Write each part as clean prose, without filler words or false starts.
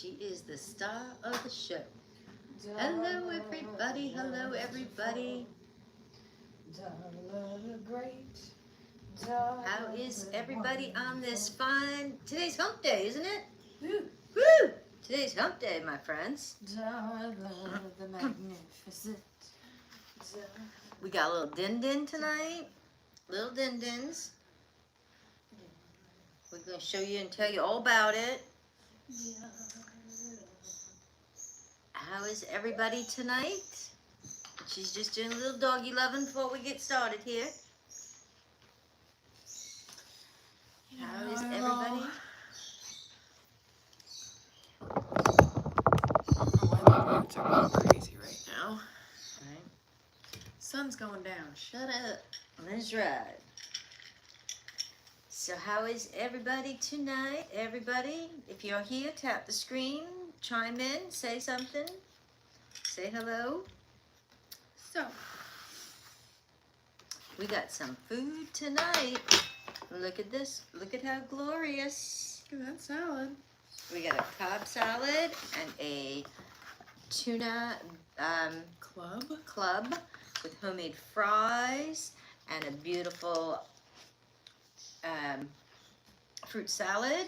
She is the star of the show. Hello, everybody. Hello, everybody. How is everybody on this fine... Today's hump day, isn't it? Woo! Woo! Today's hump day, my friends. The magnificent. We got a little din-din tonight. Little din-dins. We're going to show you and tell you all about it. How is everybody tonight? She's just doing a little doggy loving before we get started here. How is everybody? Weather are going crazy right now. Right. Sun's going down. Shut up. That's right. So how is everybody tonight? Everybody, if you're here, tap the screen, chime in, say something, say hello. So, we got some food tonight. Look at this. Look at how glorious. look at that salad. We got a Cobb salad and a tuna club with homemade fries and a beautiful fruit salad.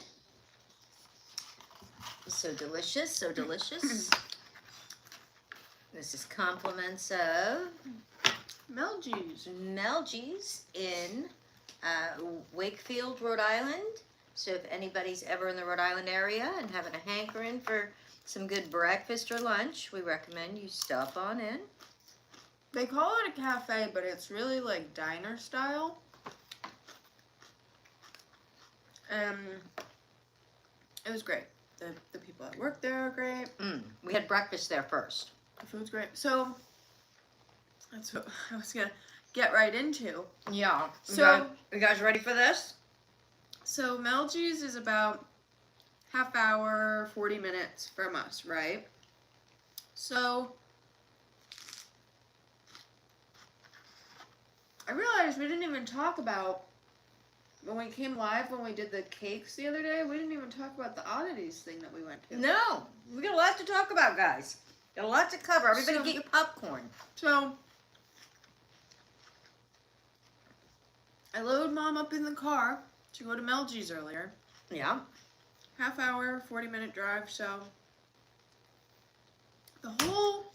So delicious, so delicious. This is compliments of Meldgies in Wakefield, Rhode Island. So if anybody's ever in the Rhode Island area and having a hankering for some good breakfast or lunch, we recommend you stop on in. They call it a cafe, but it's really like diner style. It was great. The people that work there are great. We had breakfast there first. The food's great. So, that's what I was going to get right into. Yeah. So, you guys ready for this? So, Meldgies is about half hour, 40 minutes from us, right? So, I realized we didn't even talk about, when we came live, when we did the cakes the other day, we didn't even talk about the Oddities thing that we went to. No. We got a lot to talk about, guys. Got a lot to cover. Everybody get your popcorn. So, I load Mom up in the car to go to Meldgies earlier. Yeah. Half hour, 40-minute drive, so the whole,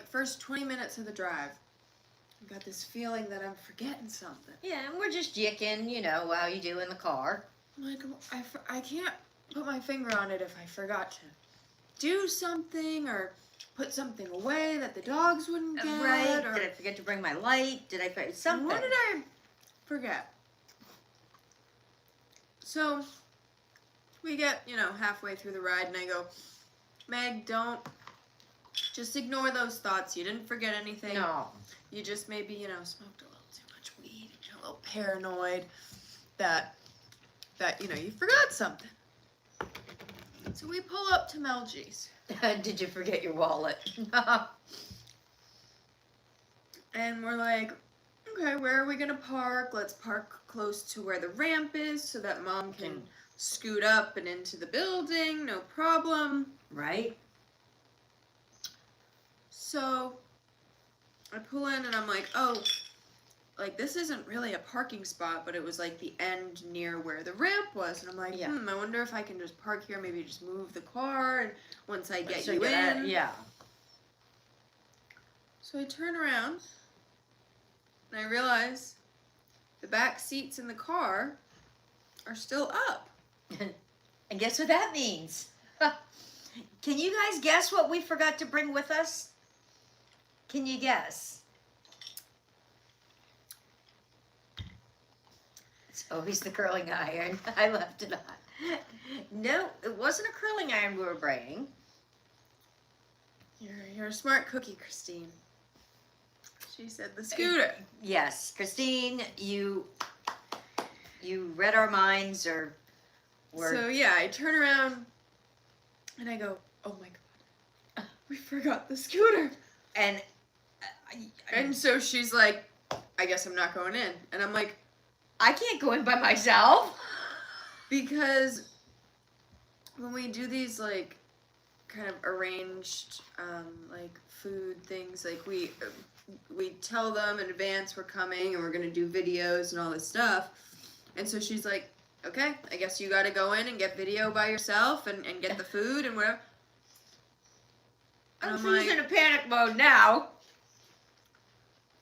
first 20 minutes of the drive, I got this feeling that I'm forgetting something. Yeah, and we're just jicking, while you do in the car. Like, I can't put my finger on it if I forgot to do something or put something away that the dogs wouldn't get. Right. Or, Did I forget to bring my light? Did I forget something? What did I forget? So, we get, halfway through the ride and I go, Meg, just ignore those thoughts. You didn't forget anything. No. You just maybe, smoked a little too much weed and you're a little paranoid that you forgot something. So we pull up to Meldgies. Did you forget your wallet? And we're like, okay, where are we going to park? Let's park close to where the ramp is so that Mom can scoot up and into the building, no problem. Right. So I pull in and I'm like, oh, this isn't really a parking spot, but it was the end near where the ramp was. And I'm like, I wonder if I can just park here, maybe just move the car and once I get you in. Yeah. So I turn around and I realize the back seats in the car are still up. And guess what that means? Can you guys guess what we forgot to bring with us? Can you guess? It's always the curling iron. I left it on. No, it wasn't a curling iron we were bringing. You're a smart cookie, Christine. She said the scooter. Yes, Christine, you read our minds or were... So yeah, I turn around and I go, oh my God, we forgot the scooter. And so she's like, I guess I'm not going in. And I'm like, I can't go in by myself. Because when we do these like kind of arranged like food things, like we tell them in advance we're coming and we're gonna do videos and all this stuff. And so she's like, okay, I guess you gotta go in and get video by yourself and get the food and whatever. And I'm like, in a panic mode now.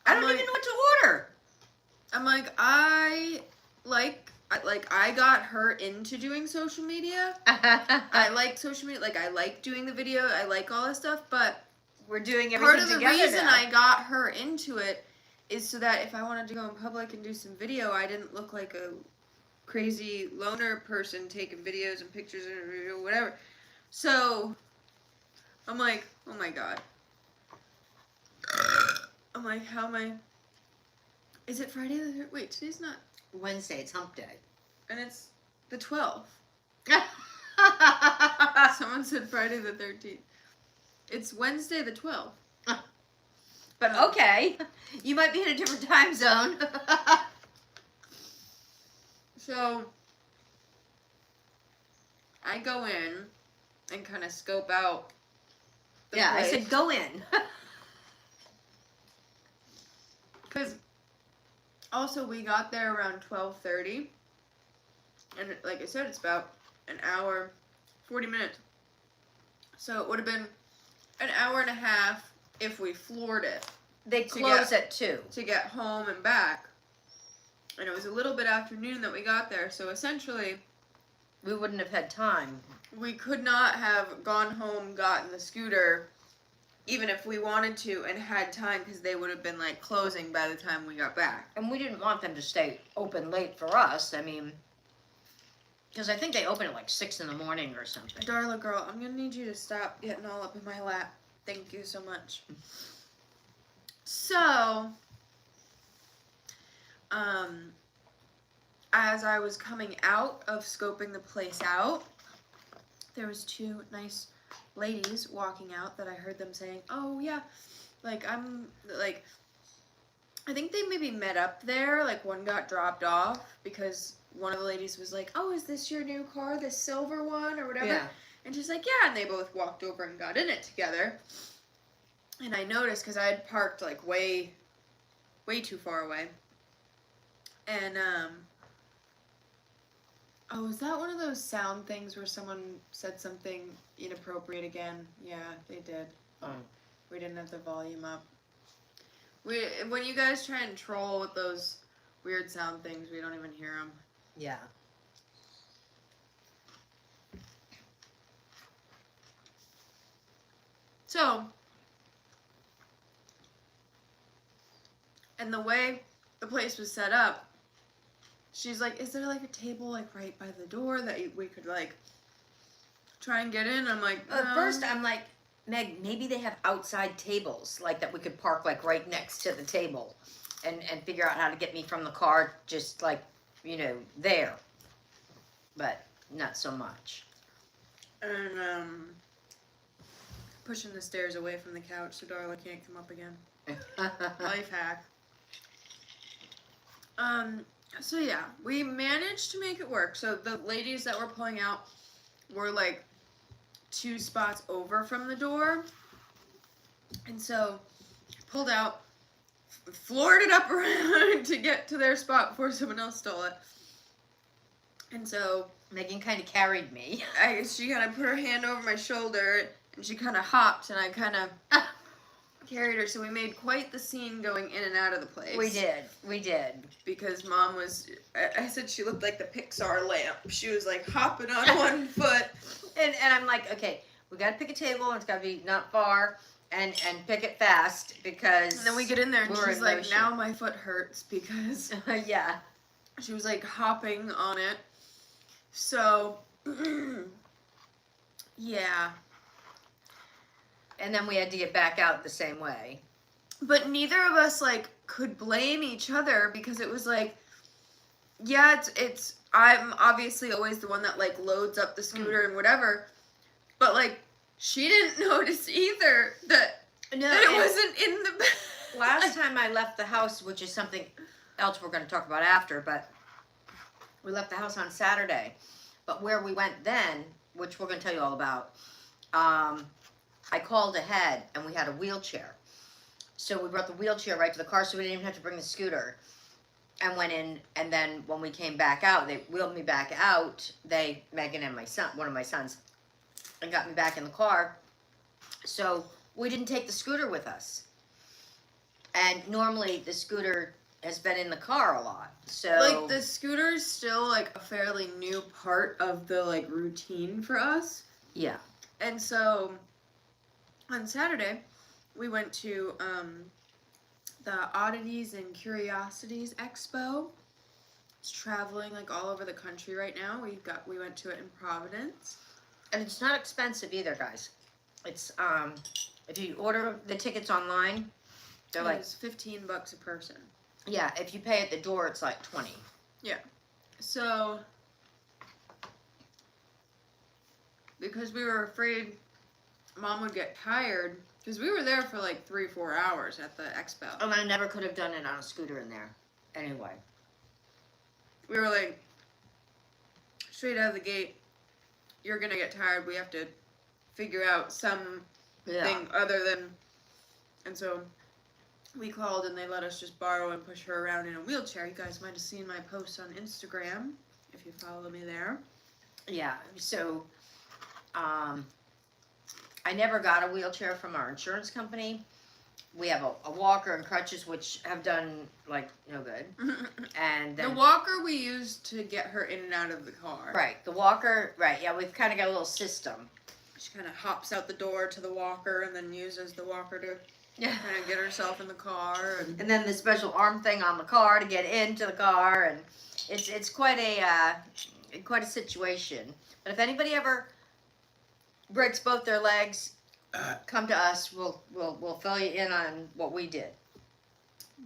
I don't even know what to order. I'm like, I got her into doing social media. I like social media. Like, I like doing the video. I like all this stuff. But we're doing everything part of the together reason now. I got her into it is so that if I wanted to go in public and do some video, I didn't look like a crazy loner person taking videos and pictures and whatever. So I'm like, oh my god. I'm like, how am I? Is it Friday the 3rd? Wait, today's not Wednesday. It's hump day. And it's the 12th. Someone said Friday the 13th. It's Wednesday the 12th. But okay, you might be in a different time zone. So I go in and kind of scope out the Yeah, place. I said go in. Because also we got there around 12:30. And like I said, it's about an hour, 40 minutes. So it would have been an hour and a half if we floored it. They close at 2. To get home and back. And it was a little bit afternoon that we got there. So essentially, We wouldn't have had time. we could not have gone home, gotten the scooter, even if we wanted to, and had time because they would have been like closing by the time we got back. And we didn't want them to stay open late for us. I mean, because I think they open at like 6 in the morning or something. Darla girl, I'm gonna need you to stop getting all up in my lap. Thank you so much. So, as I was coming out of scoping the place out, there was 2 nice ladies walking out that I heard them saying, oh yeah, like I'm, like, I think they maybe met up there, like one got dropped off because one of the ladies was like, oh, is this your new car, the silver one or whatever? Yeah. And she's like, yeah, and they both walked over and got in it together. And I noticed, because I had parked, like, way too far away. And, oh, is that one of those sound things where someone said something inappropriate again? Yeah, they did. Oh. We didn't have the volume up. When you guys try and troll with those weird sound things, we don't even hear them. Yeah. So, and the way the place was set up, she's like, is there like a table like right by the door that we could like try and get in? I'm like, At first I'm like, Meg, maybe they have outside tables like that we could park like right next to the table and figure out how to get me from the car just like, you know, there. But not so much. And pushing the stairs away from the couch so Darla can't come up again. Life hack. So yeah, we managed to make it work. So the ladies that were pulling out were like 2 spots over from the door. And so pulled out, floored it up around to get to their spot before someone else stole it. And so Megan kind of carried me. she kind of put her hand over my shoulder and she kind of hopped and I kind of carried her. So we made quite the scene going in and out of the place. We did. Because Mom was, I said she looked like the Pixar lamp. She was like hopping on one foot. And I'm like, okay, we got to pick a table and it's got to be not far and pick it fast because. And then we get in there and we're she's in like, motion. now my foot hurts because. Yeah. She was like hopping on it. So, yeah. And then we had to get back out the same way. But neither of us like could blame each other because it was like, yeah, it's I'm obviously always the one that like loads up the scooter and whatever, but like she didn't notice either that it wasn't in the bag. Last time I left the house, which is something else we're going to talk about after, but we left the house on Saturday. But where we went then, which we're going to tell you all about, I called ahead and we had a wheelchair. So we brought the wheelchair right to the car, so we didn't even have to bring the scooter. And went in, and then when we came back out, they wheeled me back out. Megan and my son, one of my sons, and got me back in the car. So we didn't take the scooter with us. And normally the scooter has been in the car a lot. So like the scooter's still like a fairly new part of the like routine for us. Yeah. And so on Saturday we went to the Oddities and Curiosities Expo. It's traveling like all over the country right now. We went to it in Providence. And it's not expensive either, guys. It's if you order the tickets online, they're like $15 a person. Yeah, if you pay at the door, it's like 20. Yeah. So because we were afraid Mom would get tired, because we were there for like 3-4 hours at the expo. And I never could have done it on a scooter in there. Anyway. We were like, straight out of the gate, you're going to get tired. We have to figure out something other than... And so we called and they let us just borrow and push her around in a wheelchair. You guys might have seen my posts on Instagram, if you follow me there. Yeah, so... I never got a wheelchair from our insurance company. We have a walker and crutches, which have done, like, no good. And then, the walker we used to get her in and out of the car. Right, the walker, right, yeah, we've kind of got a little system. She kind of hops out the door to the walker and then uses the walker to kind of get herself in the car. And then the special arm thing on the car to get into the car. And it's quite a situation. But if anybody ever breaks both their legs, come to us. We'll fill you in on what we did.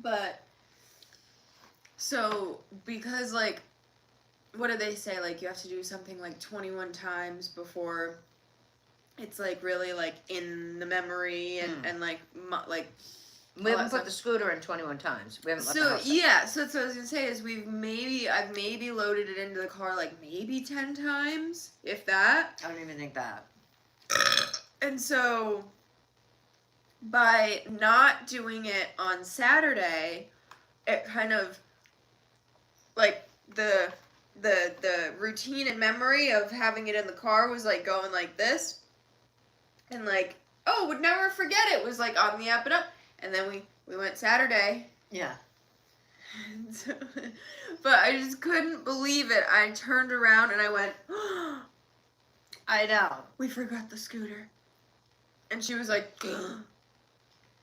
But so because like, what do they say? Like you have to do something like 21 times before it's like really like in the memory and like we haven't put the scooter in 21 times. We haven't left the house. Yeah, so that's what I was gonna say is I've maybe loaded it into the car like maybe 10 times, if that. I don't even think that. And so, by not doing it on Saturday, it kind of, like, the routine and memory of having it in the car was, like, going like this. And, like, oh, would never forget it was, like, on the up and up. And then we went Saturday. Yeah. And so, but I just couldn't believe it. I turned around and I went, oh, I know. we forgot the scooter. And she was like,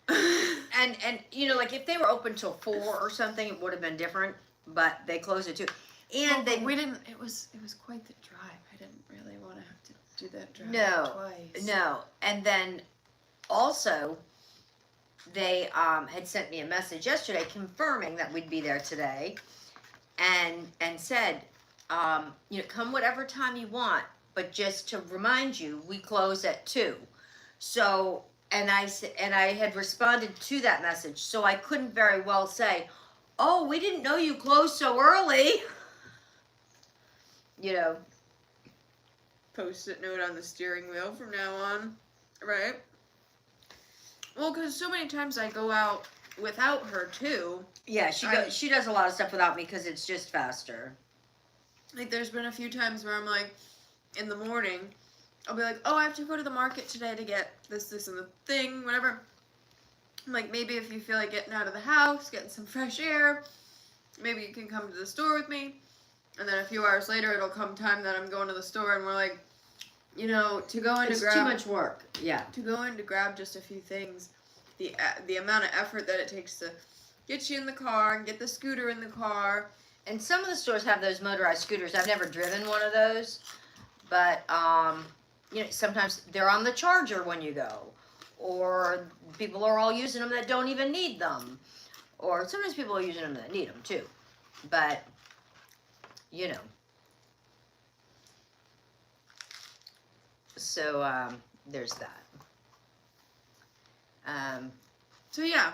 and you know, like if they were open till 4 or something, it would have been different. But they closed it too. And we didn't. It was quite the drive. I didn't really want to have to do that drive twice. No. And then also, they had sent me a message yesterday confirming that we'd be there today, and said, you know, come whatever time you want, but just to remind you, we close at 2. So, and I had responded to that message, so I couldn't very well say, oh, we didn't know you closed so early. You know. Post-it note on the steering wheel from now on, right? Well, because so many times I go out without her too. Yeah, she does a lot of stuff without me because it's just faster. Like, there's been a few times where I'm like, in the morning, I'll be like, oh, I have to go to the market today to get this, and the thing, whatever. I'm like, maybe if you feel like getting out of the house, getting some fresh air, maybe you can come to the store with me. And then a few hours later, it'll come time that I'm going to the store, and we're like, you know, to go in to grab... It's too much work, yeah. To go in to grab just a few things, the amount of effort that it takes to get you in the car and get the scooter in the car. And some of the stores have those motorized scooters. I've never driven one of those, but you know, sometimes they're on the charger when you go, or people are all using them that don't even need them, or sometimes people are using them that need them too. But you know, so there's that. So yeah.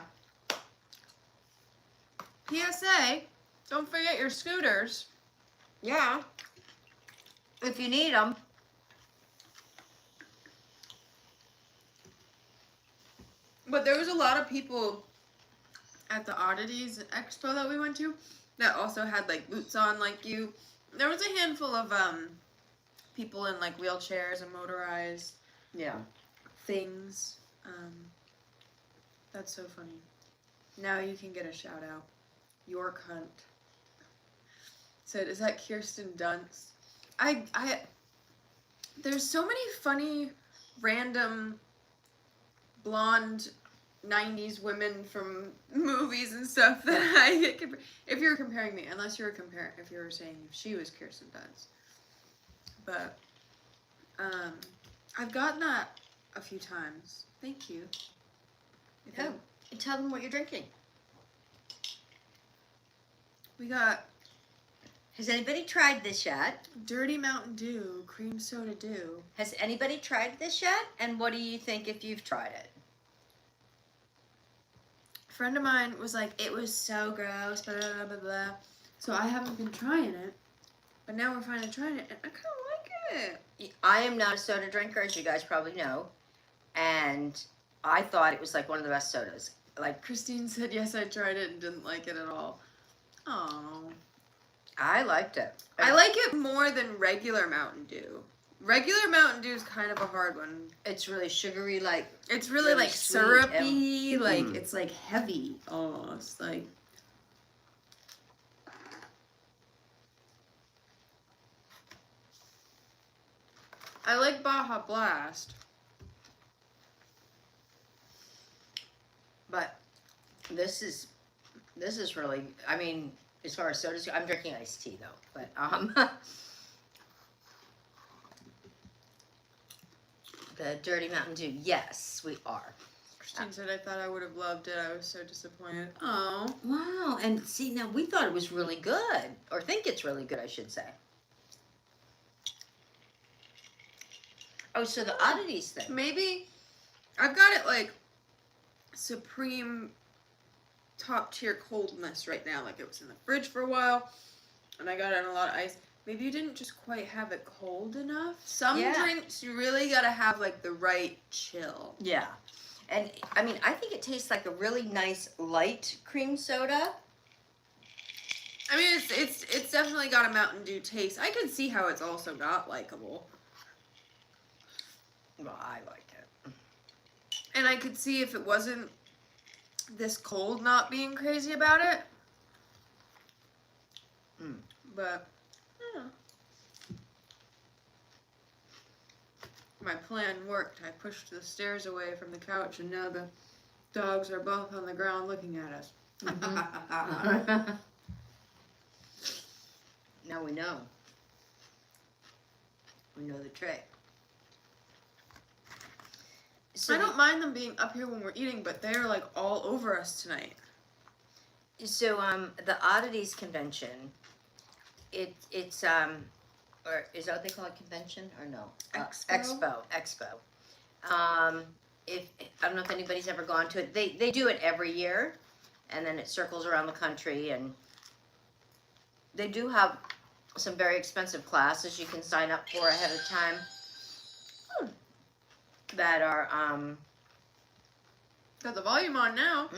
PSA, don't forget your scooters. Yeah. If you need them. But there was a lot of people at the Oddities Expo that we went to that also had like boots on like you. There was a handful of people in like wheelchairs and motorized things. That's so funny. Now you can get a shout out. York Hunt said, "Is that Kirsten Dunst?" There's so many funny, random, blonde 90s women from movies and stuff that if you're comparing me, unless you were saying if she was Kirsten Dunst. But, I've gotten that a few times. Thank you. Oh, and tell them what you're drinking. We got... Has anybody tried this yet? Dirty Mountain Dew, cream soda dew. Has anybody tried this yet? And what do you think if you've tried it? A friend of mine was like, it was so gross, blah, blah, blah, blah. So I haven't been trying it. But now we're finally trying it, and I kind of like it. I am not a soda drinker, as you guys probably know. And I thought it was like one of the best sodas. Like Christine said, yes, I tried it and didn't like it at all. Oh. I liked it. I like it more than regular Mountain Dew. Regular Mountain Dew is kind of a hard one. It's really sugary, like... It's really like syrupy, like, it's like heavy almost, like... I like Baja Blast. But this is really, I mean, as far as sodas go, I'm drinking iced tea though. But the Dirty Mountain Dew, yes, we are. Christine said, I thought I would have loved it. I was so disappointed. Oh. Wow, and see, now we thought it was really good, or think it's really good, I should say. Oh, so the Oddities thing. Maybe, I've got it like supreme top tier coldness right now. Like it was in the fridge for a while, and I got it in a lot of ice. Maybe you didn't just quite have it cold enough. Some drinks, you really gotta have like the right chill. Yeah. And I mean, I think it tastes like a really nice light cream soda. I mean, it's definitely got a Mountain Dew taste. I could see how it's also not likable. Well, I like it. And I could see if it wasn't this cold not being crazy about it. But, yeah. My plan worked. I pushed the stairs away from the couch, and now the dogs are both on the ground looking at us. Now we know. We know the trick. So I don't mind them being up here when we're eating, but they're like all over us tonight. So the Oddities convention, it's or is that what they call it, convention or no? Expo. Expo. If I don't know if anybody's ever gone to it. They do it every year, and then it circles around the country, and they do have some very expensive classes you can sign up for ahead of time. That are Got the volume on now.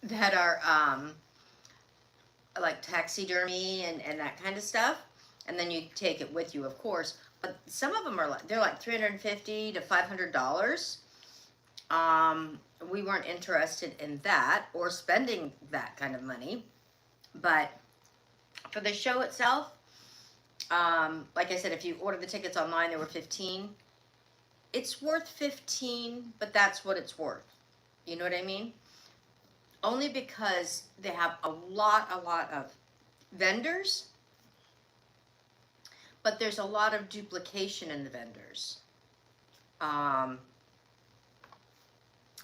That are like taxidermy and that kind of stuff, and then you take it with you, of course. But some of them are they're like $350 to $500. We weren't interested in that or spending that kind of money, but for the show itself, like I said, if you order the tickets online, they were $15. It's worth $15, but that's what it's worth. You know what I mean? Only because they have a lot of vendors, but there's a lot of duplication in the vendors.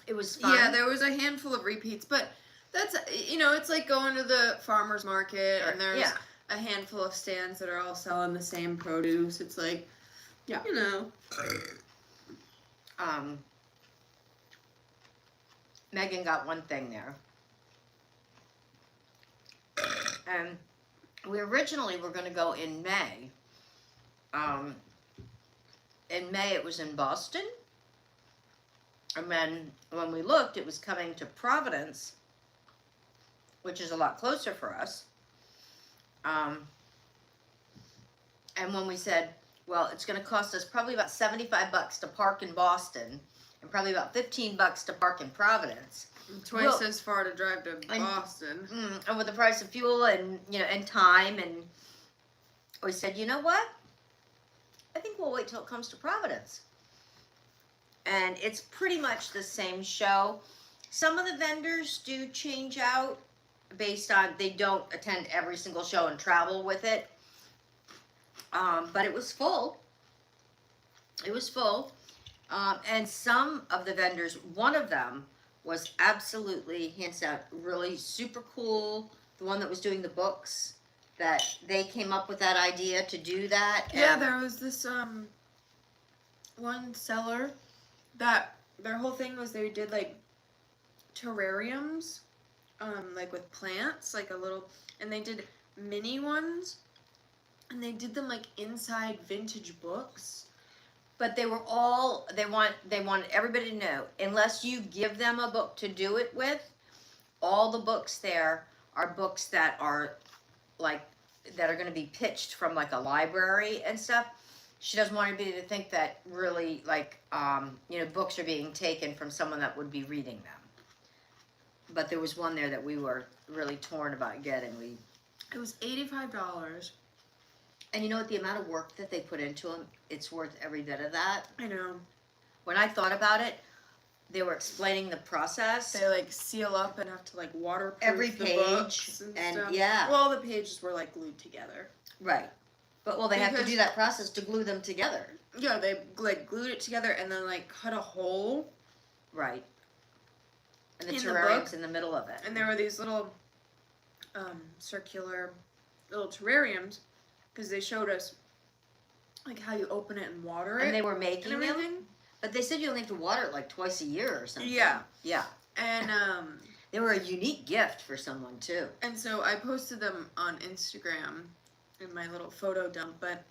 It was fun. Yeah, there was a handful of repeats, but that's, you know, it's like going to the farmer's market and there's a handful of stands that are all selling the same produce. It's like, you know. Megan got one thing there. And we originally were going to go in May. In May it was in Boston. And then when we looked, it was coming to Providence, which is a lot closer for us. And when we said, well, it's going to cost us probably about $75 to park in Boston, and probably about $15 to park in Providence. Twice as far to drive to Boston. And with the price of fuel and and time, and we said, you know what? I think we'll wait till it comes to Providence. And it's pretty much the same show. Some of the vendors do change out based on they don't attend every single show and travel with it. But it was full. It was full. And some of the vendors, one of them was absolutely, hands down, really super cool. The one that was doing the books, that they came up with that idea to do that. Yeah, there was this one seller that their whole thing was they did like terrariums, like with plants, like a little, and they did mini ones, and they did them like inside vintage books. But they were all, they wanted everybody to know, unless you give them a book to do it with, all the books there are books that are like, that are going to be pitched from like a library and stuff. She doesn't want anybody to think that really like, books are being taken from someone that would be reading them. But there was one there that we were really torn about getting. It was $85. And you know what, the amount of work that they put into them, it's worth every bit of that. I know. When I thought about it, they were explaining the process. They like seal up and have to like waterproof every the page books and stuff. Yeah. Well, the pages were like glued together. Right. But they have to do that process to glue them together. Yeah, they like glued it together and then like cut a hole. Right. And the in terrarium's in the middle of it. And there were these little circular little terrariums, because they showed us like how you open it and water it. And they were making and everything. them. But they said you only have to water it like twice a year or something. Yeah. Yeah. And they were a unique gift for someone too. And so I posted them on Instagram in my little photo dump, but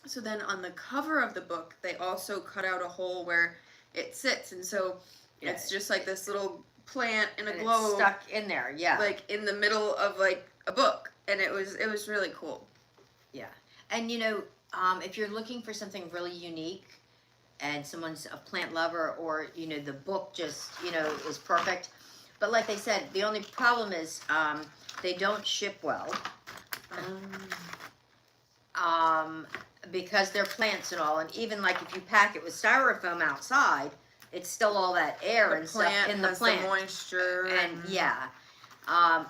so then on the cover of the book they also cut out a hole where it sits, and so it's just like this little plant in a globe it's stuck in there, yeah. Like in the middle of like a book, and it was really cool. Yeah. And if you're looking for something really unique and someone's a plant lover, or the book just is perfect, but like they said, the only problem is they don't ship well. Because they're plants and all, and even like if you pack it with styrofoam outside, it's still all that air and stuff in the plant. The moisture and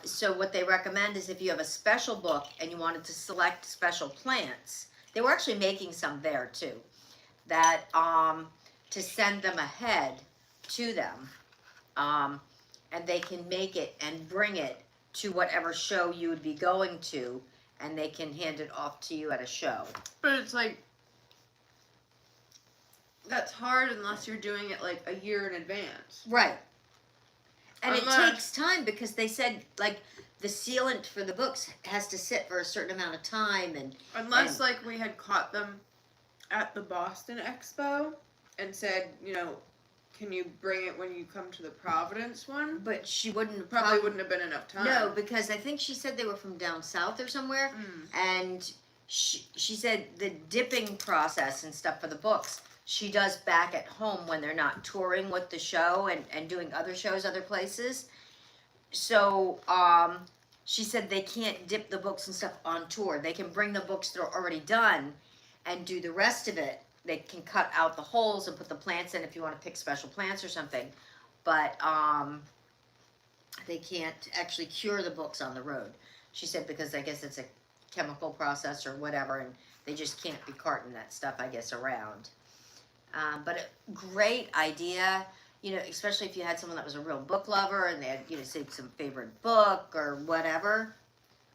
so what they recommend is if you have a special book and you wanted to select special plants, they were actually making some there too, that to send them ahead to them, and they can make it and bring it to whatever show you would be going to, and they can hand it off to you at a show. But it's like, that's hard unless you're doing it like a year in advance. Right. And it takes time, because they said like the sealant for the books has to sit for a certain amount of time, and unless like we had caught them at the Boston Expo and said, can you bring it when you come to the Providence one? But she wouldn't probably wouldn't have been enough time. No, because I think she said they were from down south or somewhere, and she said the dipping process and stuff for the books she does back at home when they're not touring with the show and doing other shows other places. So she said they can't dip the books and stuff on tour. They can bring the books that are already done and do the rest of it. They can cut out the holes and put the plants in if you want to pick special plants or something. But they can't actually cure the books on the road. She said because I guess it's a chemical process or whatever, and they just can't be carting that stuff, I guess, around. But a great idea, especially if you had someone that was a real book lover and they had, say, some favorite book or whatever.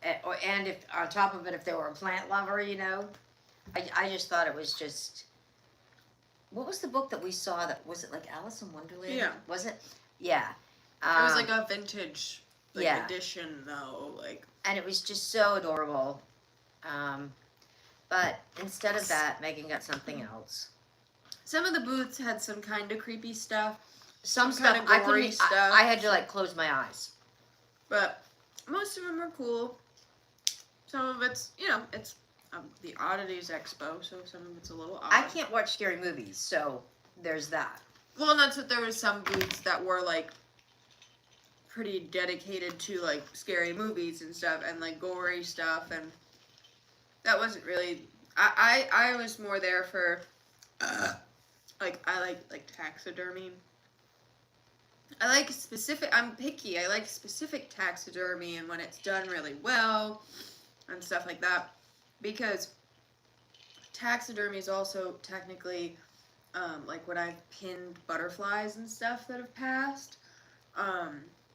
And if on top of it, if they were a plant lover, I just thought it was just. What was the book that we saw? That was it like Alice in Wonderland? Yeah. Was it? Yeah. It was like a vintage edition though, like. And it was just so adorable. But instead of that, Megan got something else. Some of the booths had some kind of creepy stuff. Some Some stuff kinda I gory couldn't. stuff. I had to like close my eyes. But most of them are cool. Some of it's, it's the Oddities Expo, so some of it's a little odd. I can't watch scary movies, so there's that. Well, and that's what there was some booths that were like pretty dedicated to like scary movies and stuff and like gory stuff, and that wasn't really. I was more there for like I like taxidermy. I like specific. I'm picky. I like specific taxidermy, and when it's done really well, and stuff like that, because taxidermy is also technically, like when I've pinned butterflies and stuff that have passed,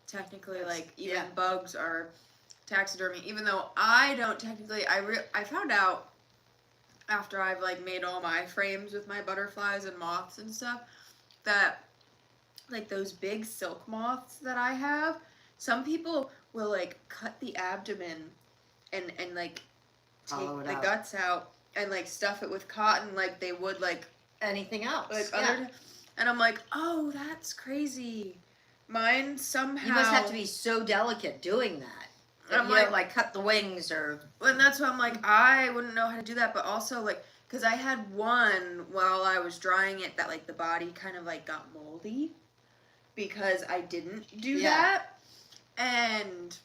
technically like even bugs are taxidermy. Even though I don't technically, I found out after I've like made all my frames with my butterflies and moths and stuff that. Like those big silk moths that I have, some people will like cut the abdomen and like take the guts out and like stuff it with cotton like they would like anything else. Like other, and I'm like, oh, that's crazy. Mine somehow. You must have to be so delicate doing that. I'm you don't like cut the wings or. And that's why I'm like, I wouldn't know how to do that, but also like. Because I had one while I was drying it that like the body kind of like got moldy. Because I didn't do that. And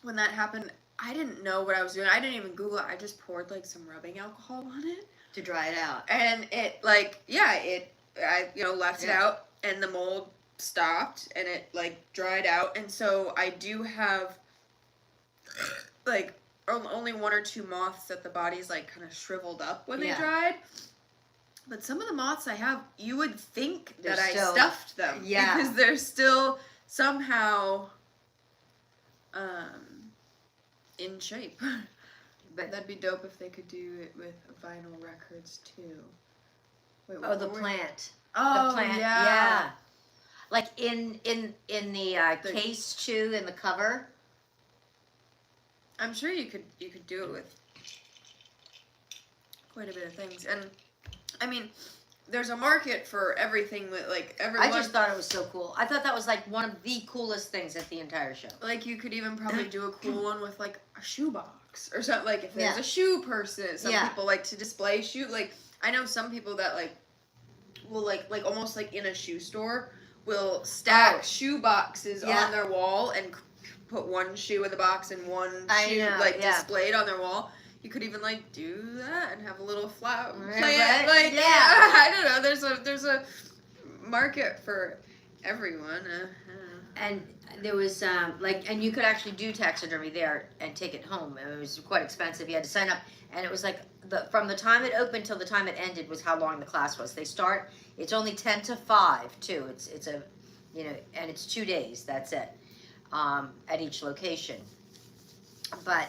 when that happened, I didn't know what I was doing. I didn't even Google it. I just poured like some rubbing alcohol on it. To dry it out. And it like, I left it out and the mold stopped and it like dried out. And so I do have like only one or two moths that the body's like kind of shriveled up when they dried. But some of the moths I have, you would think that I stuffed them. Yeah. Because they're still somehow in shape. But that'd be dope if they could do it with vinyl records too. Wait, the plant. Oh, the plant. Yeah. Like in the case too, in the cover. I'm sure you could do it with quite a bit of things. And I mean, there's a market for everything that, like, everyone... I just thought it was so cool. I thought that was, like, one of the coolest things at the entire show. Like, you could even probably do a cool one with, like, a shoebox or something. Like, if there's a shoe person. Some people like to display shoe. Like, I know some people that, like, will, like almost, like, in a shoe store, will stack shoe boxes on their wall and put one shoe in the box and one shoe, displayed on their wall. You could even like do that and have a little flower plant. Like I don't know. There's a market for everyone. And there was and you could actually do taxidermy there and take it home. It was quite expensive. You had to sign up, and it was like from the time it opened till the time it ended was how long the class was. They start. It's only 10 to 5 too. It's a, and it's 2 days. That's it, at each location. But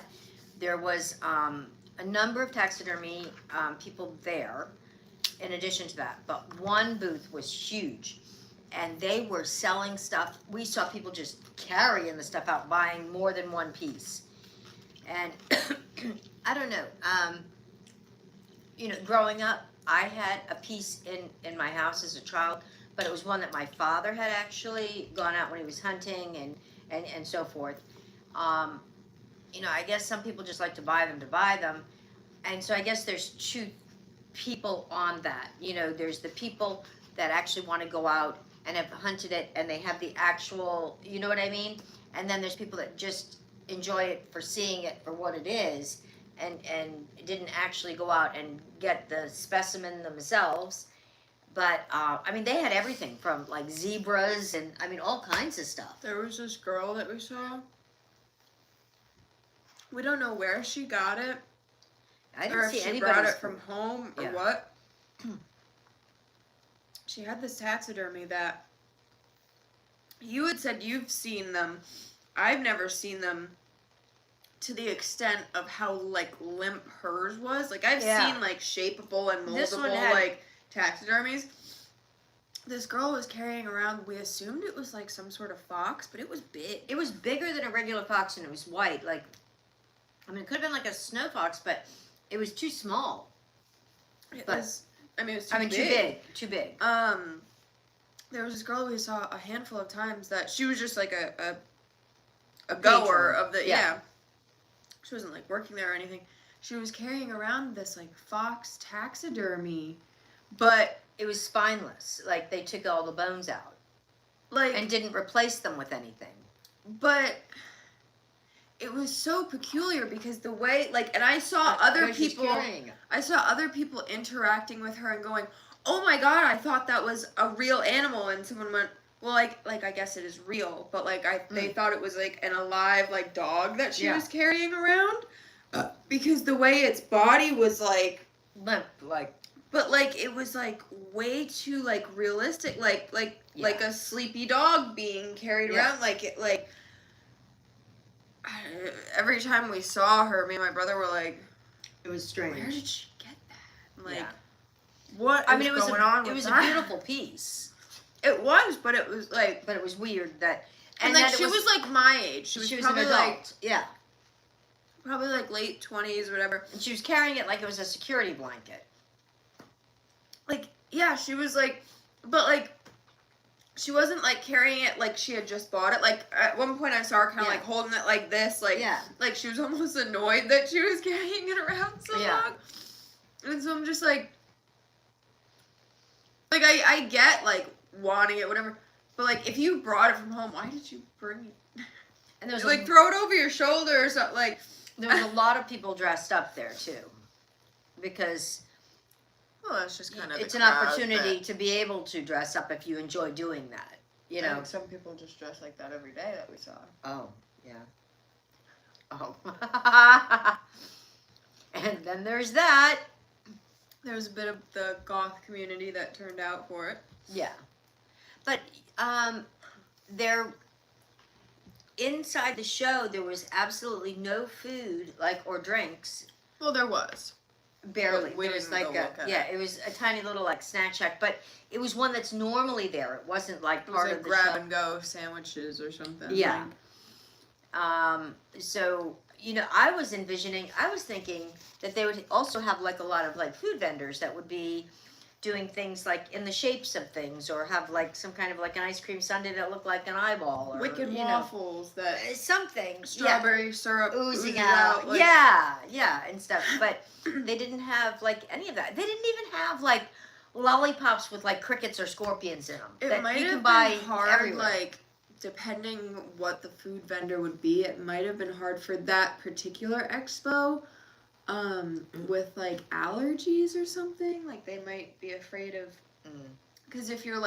there was a number of taxidermy people there in addition to that. But one booth was huge, and they were selling stuff. We saw people just carrying the stuff out, buying more than one piece. And I don't know, growing up, I had a piece in my house as a child, but it was one that my father had actually gone out when he was hunting and so forth. I guess some people just like to buy them. And so I guess there's two people on that. There's the people that actually want to go out and have hunted it and they have the actual, you know what I mean? And then there's people that just enjoy it for seeing it for what it is and didn't actually go out and get the specimen themselves. But, they had everything from, like, zebras and, all kinds of stuff. There was this girl that we saw. We don't know where she got it. I didn't see anybody brought it from home or what. She had this taxidermy that you had said you've seen them. I've never seen them to the extent of how, like, limp hers was. Like, I've seen, like, shapeable and moldable, like, taxidermies. This girl was carrying around, we assumed it was, like, some sort of fox, but it was big. It was bigger than a regular fox, and it was white. Like, it could have been like a snow fox, but it was too small. It was I mean, it was too big. Too big. There was this girl we saw a handful of times that she was just like a goer of the She wasn't like working there or anything. She was carrying around this like fox taxidermy, but it was spineless. Like they took all the bones out, like and didn't replace them with anything. But it was so peculiar because the way and I saw other people interacting with her and going, "Oh my god, I thought that was a real animal," and someone went, "Well, like I guess it is real, but they thought it was like an alive dog that she was carrying around, because the way its body was like it was way too realistic, like a sleepy dog being carried around every time we saw her, me and my brother were like, it was strange. Where did she get that? What? It was a beautiful piece. It was, but it was but it was weird that, and she was my age. She was probably an adult. Probably late 20s, whatever. And she was carrying it like it was a security blanket. She was but she wasn't carrying it like she had just bought it. At one point I saw her kind of holding it like this, she was almost annoyed that she was carrying it around so long. And so I'm just I get wanting it, whatever, but if you brought it from home, why did you bring it? And there was throw it over your shoulder or something. There was a lot of people dressed up there too, because that's just kind of it's an opportunity to be able to dress up if you enjoy doing that. You know, some people just dress like that every day that we saw. Oh yeah. Oh. And then there's that. There was a bit of the goth community that turned out for it. Yeah, but there. Inside the show, there was absolutely no food, or drinks. Well, there was. Barely. There was it was a tiny little snack shack, but it was one that's normally there. It wasn't part of the grab show. And go sandwiches or something. Yeah. So I was thinking that they would also have a lot of food vendors that would be doing things in the shapes of things, or have some kind of an ice cream sundae that looked like an eyeball, or wicked waffles that something strawberry syrup oozing out, and stuff. But they didn't have any of that. They didn't even have lollipops with crickets or scorpions in them. It might have been hard, depending what the food vendor would be. It might have been hard for that particular expo. With allergies or something, they might be afraid of, because if you're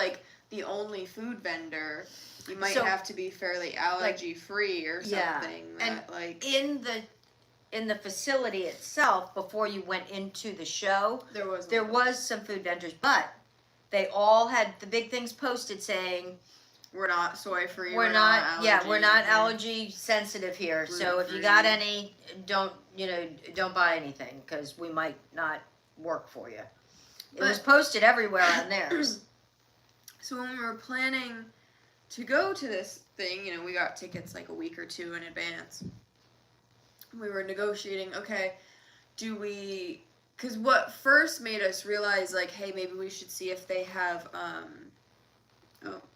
the only food vendor, you might have to be fairly allergy free or something. Yeah. And in the facility itself, before you went into the show, there was some food vendors, but they all had the big things posted saying, we're not soy free. We're not allergy sensitive here. So if you got any, don't buy anything, because we might not work for you. It was posted everywhere on theirs. So when we were planning to go to this thing, we got tickets a week or two in advance. We were negotiating, okay, because what first made us realize, hey, maybe we should see if they have,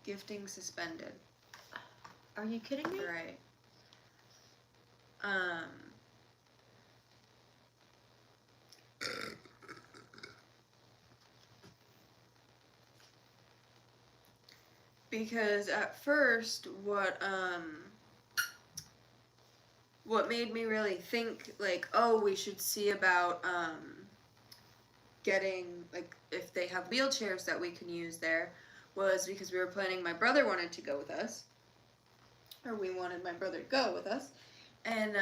gifting suspended. Are you kidding me? Right. Because at first, what made me really think, we should see about, getting, if they have wheelchairs that we can use there, was because we were planning, my brother wanted to go with us, or we wanted my brother to go with us, and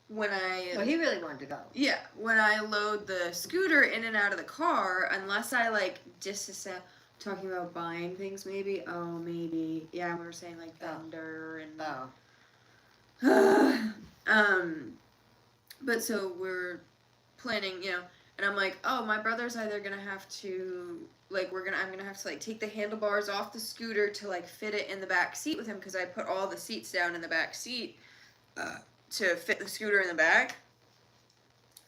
he really wanted to go. Yeah, when I load the scooter in and out of the car, unless I disassemble, talking about buying things, maybe, yeah, we were saying thunder and but so we're planning, and I'm my brother's either gonna have to I'm gonna have to take the handlebars off the scooter to fit it in the back seat with him, because I put all the seats down in the back seat to fit the scooter in the back.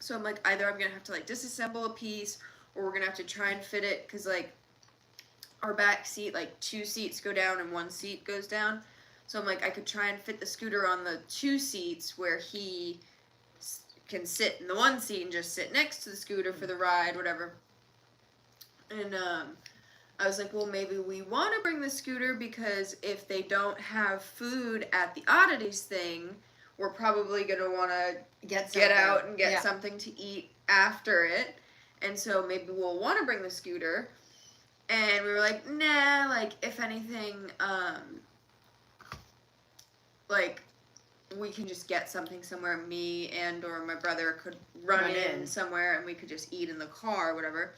So I'm like, either I'm gonna have to like disassemble a piece, or we're gonna have to try and fit it, because like our back seat, like 2 seats go down and 1 seat goes down. So I'm like, I could try and fit the scooter on the 2 seats where he can sit in the 1 seat and just sit next to the scooter for the ride, whatever. And I was like, well, maybe we want to bring the scooter, because if they don't have food at the Oddities thing, we're probably going to want to get out and get something to eat after it. And so maybe we'll want to bring the scooter. And we were like, nah, like, if anything, like, we can just get something somewhere. Me and or my brother could run in somewhere, and we could just eat in the car or whatever.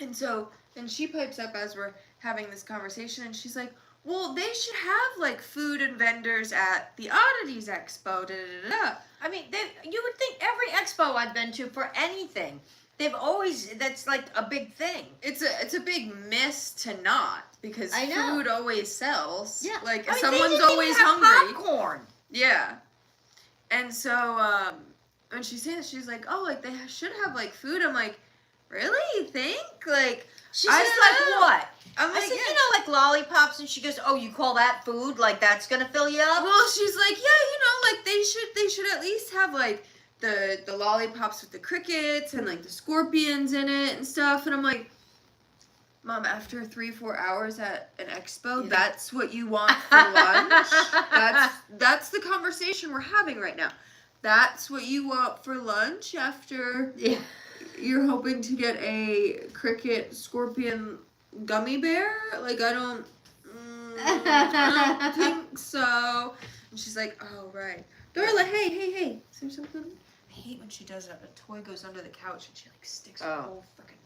And so then she pipes up as we're having this conversation, and she's like, well, they should have, like, food and vendors at the Oddities Expo, da-da-da-da. I mean, you would think every expo I've been to for anything, they've always, that's like a big thing. It's a big miss to not, because food always sells. Yeah. Like, I mean, someone's they always even have hungry. popcorn. Yeah. And so, when she said that, she's like, oh, like, they should have, like, food. I'm like, really? You think? Like, She's like, what? I'm I like, said, you know, like lollipops, and she goes, oh, you call that food? Like, that's gonna fill you up? well, she's like, yeah, you know, like, they should at least have, like, the lollipops with the crickets and, like, the scorpions in it and stuff. And I'm like, Mom, after 3-4 hours at an expo, that's what you want for lunch? That's the conversation we're having right now. That's what you want for lunch after you're hoping to get a cricket scorpion gummy bear? Like, I don't think so. And she's like, oh, right. Darla, hey. Say something. I hate when she does that. A toy goes under the couch and she, like, sticks her whole freaking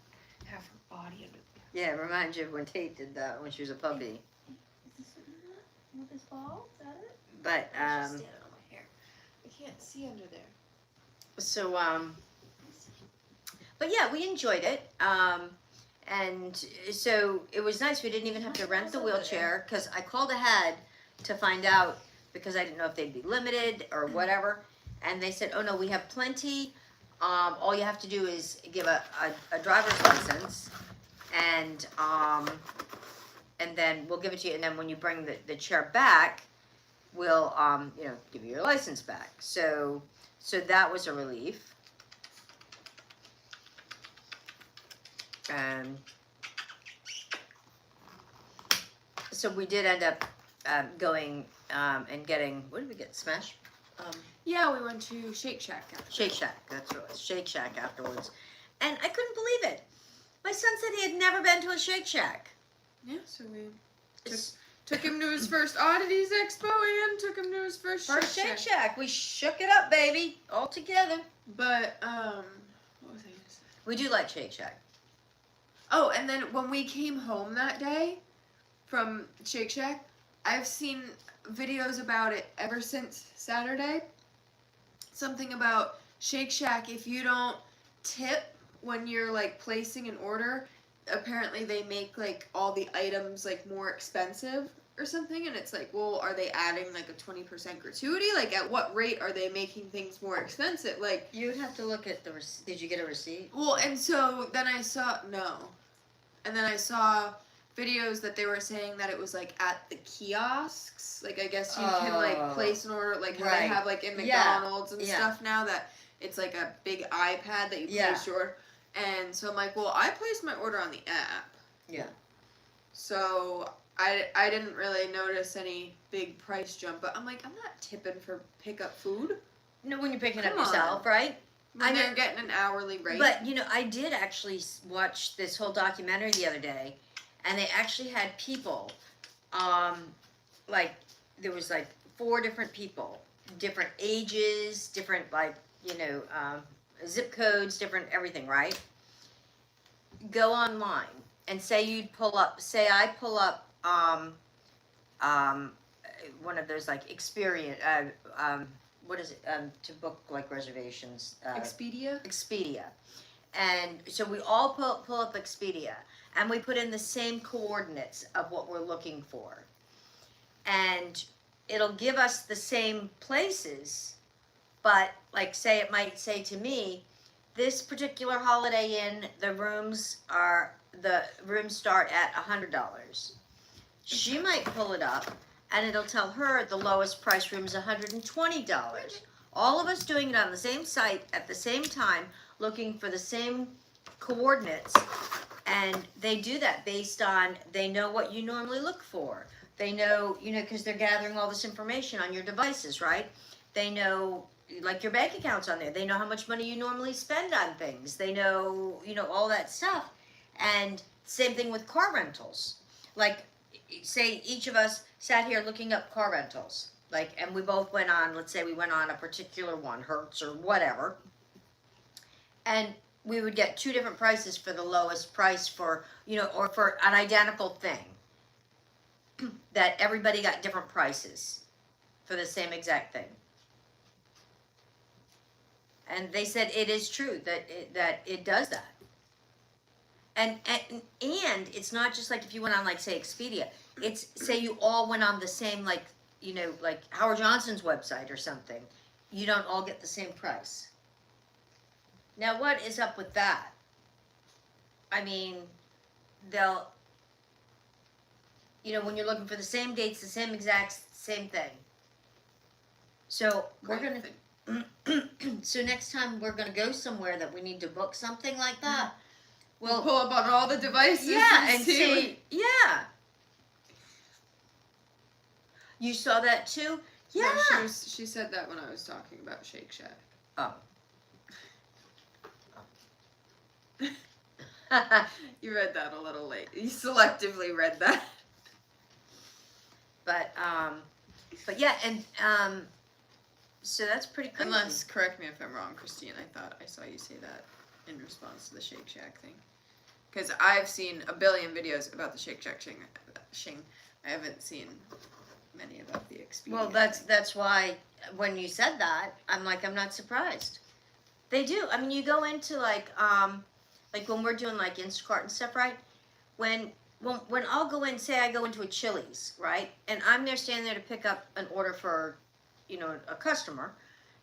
half her body under. Yeah, it reminds you of when Tate did that when she was a puppy. Is this with this ball? Is that it? But, She's standing on my hair. I can't see under there. So, but yeah, we enjoyed it. And so it was nice. We didn't even have to rent the wheelchair, because I called ahead to find out, because I didn't know if they'd be limited or whatever. And they said, oh no, we have plenty. All you have to do is give a driver's license, and then we'll give it to you. And then when you bring the chair back, we'll, give you your license back. So that was a relief. So we did end up going and getting, what did we get? Smash? Yeah, we went to Shake Shack afterwards. Shake Shack, that's what it was. Shake Shack afterwards. And I couldn't believe it. My son said he had never been to a Shake Shack. Yeah, so we took him to his first Oddities Expo and took him to his first Shake Shack. We shook it up, baby, all together. But, what was I going to say? We do like Shake Shack. Oh, and then when we came home that day from Shake Shack, I've seen videos about it ever since Saturday. Something about Shake Shack, if you don't tip when you're, like, placing an order, apparently they make, like, all the items, like, more expensive or something. And it's like, well, are they adding, like, a 20% gratuity? Like, at what rate are they making things more expensive? Like, you would have to look at the receipt. Did you get a receipt? Well, and so then I saw, and then I saw videos that they were saying that it was, like, at the kiosks. Like, I guess you can, like, place an order, like, how they have, like, in McDonald's and stuff now, that it's, like, a big iPad that you place your order. And so I'm like, well, I placed my order on the app. Yeah. So I didn't really notice any big price jump, but I'm like, I'm not tipping for pickup food. No, when you're picking up yourself, right? When they're getting an hourly rate. But, I did actually watch this whole documentary the other day, and they actually had people, like, there was, like, 4 different people, different ages, different, like, zip codes, different everything, right? Go online and say I pull up, one of those, like, experience, what is it, to book, like, reservations? Expedia. And so we all pull up Expedia, and we put in the same coordinates of what we're looking for. And it'll give us the same places, but like say it might say to me, this particular Holiday Inn, the rooms start at $100. She might pull it up and it'll tell her the lowest price room is $120. All of us doing it on the same site at the same time, looking for the same coordinates, and they do that based on, they know what you normally look for. They know, because they're gathering all this information on your devices, right? They know, like, your bank account's on there. They know how much money you normally spend on things. They know, all that stuff. And same thing with car rentals. Like, say each of us sat here looking up car rentals. Like, and we both went on, let's say we went on a particular one, Hertz or whatever. And we would get two different prices for the lowest price for, or for an identical thing. That everybody got different prices for the same exact thing. And they said it is true that it does that. And it's not just like if you went on, like, say, Expedia. It's, say you all went on the same, like, like Howard Johnson's website or something. You don't all get the same price. Now, what is up with that? I mean, they'll, when you're looking for the same dates, the same exact same thing. So we're going to, so next time we're going to go somewhere that we need to book something like that, we'll pull up on all the devices. Yeah, and see, yeah. You saw that too? Yeah. No, she said that when I was talking about Shake Shack. Oh. You read that a little late. You selectively read that. But yeah, and so that's pretty crazy. Unless, correct me if I'm wrong, Christine, I thought I saw you say that in response to the Shake Shack thing. Because I've seen a billion videos about the Shake Shack shing. I haven't seen many about the Expo. Well, that's why when you said that, I'm like, I'm not surprised. They do. I mean, you go into like when we're doing like Instacart and stuff, right? When I'll go in, say I go into a Chili's, right? And I'm there standing there to pick up an order for, a customer,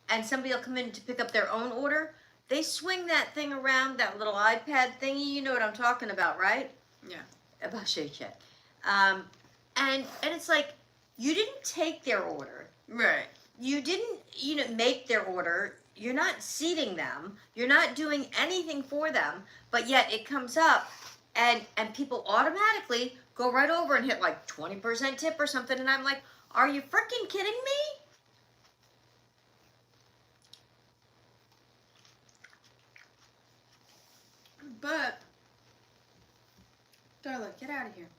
and somebody will come in to pick up their own order. They swing that thing around, that little iPad thingy, you know what I'm talking about, right? Yeah. About Shake Shack. And it's like, you didn't take their order. Right. You didn't, make their order. You're not seating them. You're not doing anything for them. But yet it comes up, and people automatically go right over and hit like 20% tip or something. And I'm like, are you freaking kidding me? But, Darla, get out of here.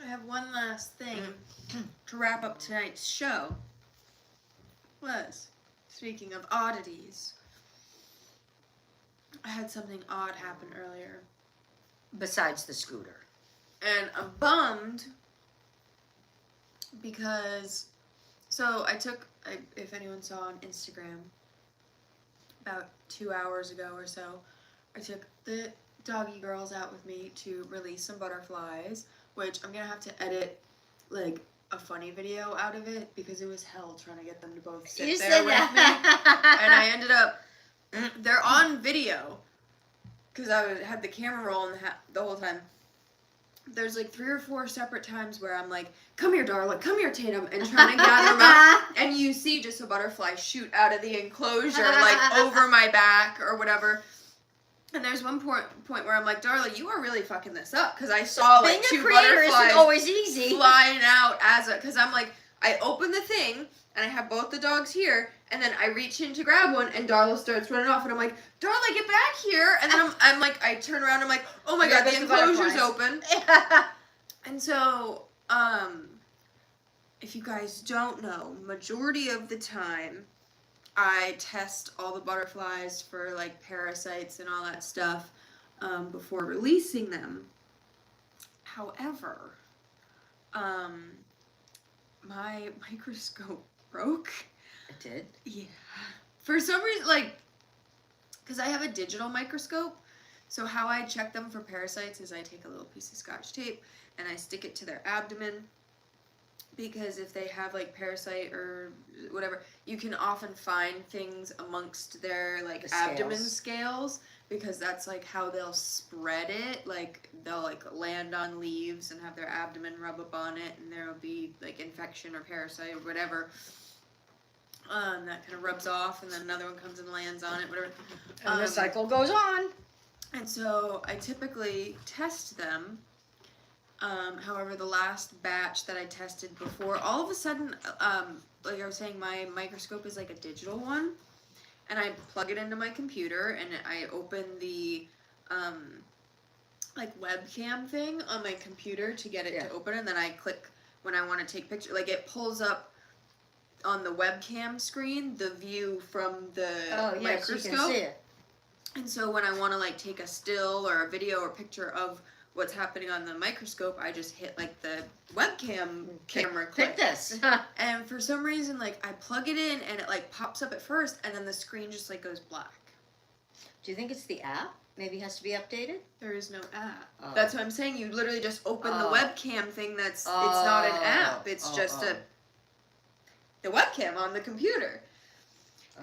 I have one last thing to wrap up tonight's show. Speaking of oddities, I had something odd happen earlier. Besides the scooter. And I'm bummed because, if anyone saw on Instagram, about 2 hours ago or so, I took the doggy girls out with me to release some butterflies, which I'm gonna have to edit like a funny video out of it because it was hell trying to get them to both sit there with me. And I ended up, they're on video because I had the camera rolling the whole time. There's like 3 or 4 separate times where I'm like, come here, Darla, come here, Tatum, and trying to gather them up. And you see just a butterfly shoot out of the enclosure, like over my back or whatever. And there's one point where I'm like, Darla, you are really fucking this up, because I saw like being 2 a creator butterflies isn't always easy. flying out because I'm like, I open the thing and I have both the dogs here, and then I reach in to grab one, and Darla starts running off, and I'm like, Darla, get back here! And then I'm like, I turn around, and I'm like, oh my god, the enclosure's open. And so, if you guys don't know, majority of the time, I test all the butterflies for like parasites and all that stuff before releasing them. However, my microscope broke. It did? Yeah. For some reason, because I have a digital microscope, so how I check them for parasites is I take a little piece of Scotch tape and I stick it to their abdomen, because if they have like parasite or whatever, you can often find things amongst their like The abdomen scales. scales, because that's like how they'll spread it. Like they'll like land on leaves and have their abdomen rub up on it, and there'll be like infection or parasite or whatever. That kind of rubs off, and then another one comes and lands on it, whatever. And the cycle goes on. And so I typically test them. However, the last batch that I tested before, all of a sudden, like I was saying, my microscope is like a digital one, and I plug it into my computer, and I open the like webcam thing on my computer to get it to open, and then I click when I want to take pictures. Like it pulls up on the webcam screen the view from the microscope. So you can see it. And so when I want to like take a still or a video or picture of what's happening on the microscope, I just hit like the webcam camera click. Pick this. And for some reason, like I plug it in and it like pops up at first, and then the screen just like goes black. Do you think it's the app? Maybe it has to be updated? There is no app. Oh. That's what I'm saying. You literally just open the webcam thing. It's not an app. It's just the webcam on the computer.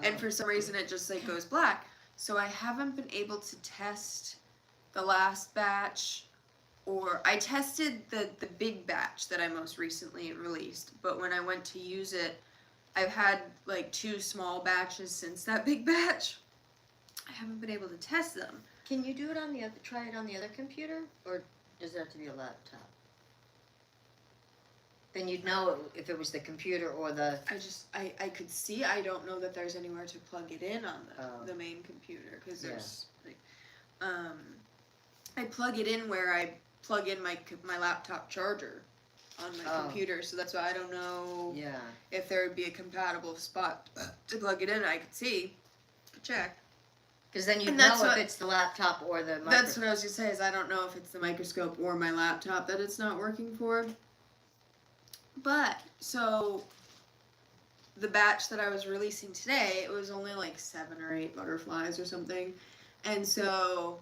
And for some reason, it just like goes black. So I haven't been able to test the last batch, or I tested the big batch that I most recently released, but when I went to use it, I've had like 2 small batches since that big batch. I haven't been able to test them. Can you do it on the other? Try it on the other computer, or does it have to be a laptop? Then you'd know if it was the computer or the. I could see. I don't know that there's anywhere to plug it in on the main computer, because there's like, I plug it in where I plug in my laptop charger on my computer, so that's why I don't know if there would be a compatible spot to plug it in. I could see, check. Because then you know if it's the laptop or the microscope. That's what I was gonna say. Is I don't know if it's the microscope or my laptop that it's not working for. But so the batch that I was releasing today, it was only like 7 or 8 butterflies or something, and so